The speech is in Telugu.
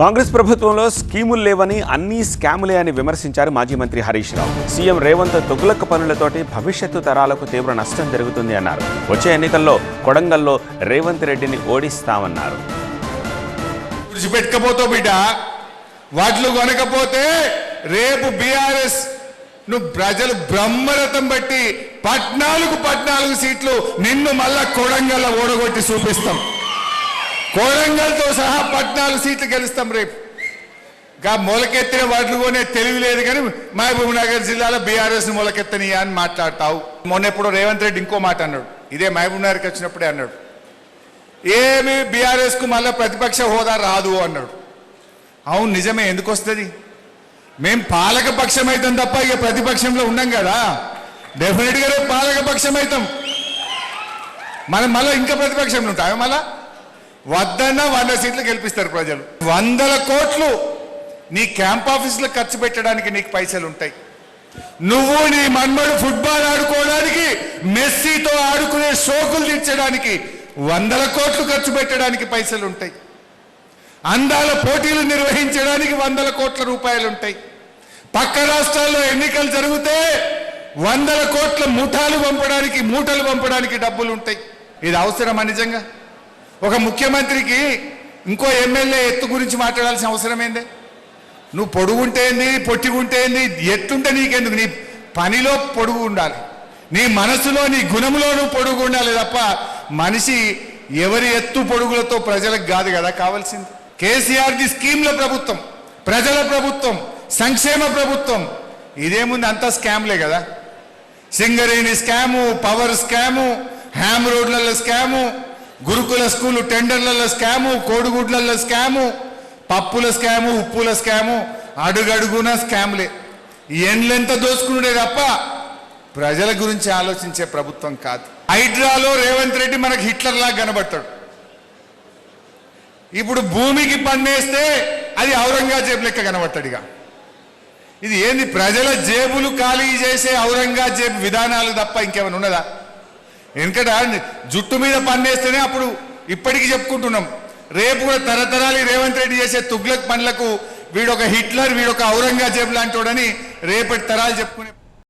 కాంగ్రెస్ ప్రభుత్వంలో స్కీములు లేవని అన్ని స్కాములే అని విమర్శించారు మాజీ మంత్రి హరీష్ రావు. సీఎం రేవంత్ తుగ్లక్ పనులతోటి భవిష్యత్తు తరాలకు తీవ్ర నష్టం జరుగుతుంది అన్నారు. వచ్చే ఎన్నికల్లో కొడంగల్లో రేవంత్ రెడ్డిని ఓడిస్తామన్నారు. విడిచిపెట్టకపోతావు బిడ్డ, వాటిలో కొనకపోతే రేపు బీఆర్ఎస్ ప్రజలు బ్రహ్మరథం బట్టి 14 సీట్లు నిన్ను మళ్ళా కొడంగల్ ఓడగొట్టి చూపిస్తాం. కొడంగల్తో సహా 14 సీట్లు గెలుస్తాం రేపు. మొలకెత్తిన వాటిలో కొనే తెలివి లేదు కానీ మహబూబ్ నగర్ జిల్లాలో బీఆర్ఎస్ మొలకెత్తనియా అని మాట్లాడతావు. మొన్న ఎప్పుడో రేవంత్ రెడ్డి ఇంకో మాట అన్నాడు, ఇదే మహబూబ్ నగర్కి వచ్చినప్పుడే అన్నాడు, ఏమి బీఆర్ఎస్కు మళ్ళీ ప్రతిపక్ష హోదా రాదు అన్నాడు. అవును నిజమే, ఎందుకు వస్తుంది? మేము పాలక పక్షం అవుతాం తప్ప ఇక ప్రతిపక్షంలో ఉన్నాం కదా. డెఫినెట్గా రేపు పాలక పక్షం అవుతాం. మనం మళ్ళీ ఇంకా ప్రతిపక్షంలో ఉంటాం. మళ్ళా వద్దన్నా 100 సీట్లు గెలిపిస్తారు ప్రజలు. 100 కోట్లు నీ క్యాంప్ ఆఫీసులో ఖర్చు పెట్టడానికి నీకు పైసలు ఉంటాయి. నువ్వు నీ మన్మడు ఫుట్బాల్ ఆడుకోవడానికి, మెస్సీతో ఆడుకునే షోకులు తీర్చడానికి 100 కోట్లు ఖర్చు పెట్టడానికి పైసలు ఉంటాయి. అందాల పోటీలు నిర్వహించడానికి 100 కోట్ల రూపాయలు ఉంటాయి. పక్క రాష్ట్రాల్లో ఎన్నికలు జరిగితే 100 కోట్ల మూటలు పంపడానికి డబ్బులు ఉంటాయి. ఇది అవసరమా నిజంగా? ఒక ముఖ్యమంత్రికి ఇంకో ఎమ్మెల్యే ఎత్తు గురించి మాట్లాడాల్సిన అవసరం ఏంది? నువ్వు పొడుగుంటే ఏంది, పొట్టిగుంటే ఏంది, ఎత్తుంటే నీకెందుకు? నీ పనిలో పొడుగు ఉండాలి, నీ మనసులో నీ గుణంలో నువ్వు పొడుగు ఉండాలి తప్ప మనిషి ఎవరి ఎత్తు పొడుగులతో ప్రజలకు కాదు కదా కావాల్సింది. కేసీఆర్ది స్కీమ్ల ప్రభుత్వం, ప్రజల ప్రభుత్వం, సంక్షేమ ప్రభుత్వం. ఇదేముంది, అంతా స్కామ్లే కదా. Singareni scam, power scam, HAM రోడ్లలో స్కాము, గురుకుల స్కూలు టెండర్లలో స్కాము, కోడిగుడ్లలో స్కాము, పప్పుల స్కాము, ఉప్పుల స్కాము, అడుగడుగున స్కామ్లే. ఎండ్లెంత దోసుకునే తప్ప ప్రజల గురించి ఆలోచించే ప్రభుత్వం కాదు. హైడ్రాలో రేవంత్ రెడ్డి మనకు హిట్లర్ లాగా కనబడతాడు. ఇప్పుడు భూమికి పన్నేస్తే అది ఔరంగజేబు లెక్క కనబడతాడు. ఇక ఇది ఏంది? ప్రజల జేబులు ఖాళీ చేసే ఔరంగజేబు విధానాలు తప్ప ఇంకేమైనా ఉన్నదా? ఎందుకంటే జుట్టు మీద పన్నేస్తేనే అప్పుడు ఇప్పటికీ చెప్పుకుంటున్నాం. రేపు కూడా తరతరాలు రేవంత్ రెడ్డి చేసే తుగ్లక్ పనులకు వీడొక హిట్లర్, వీడొక ఔరంగజేబు లాంటి వాడని రేపటి తరాలు చెప్పుకునే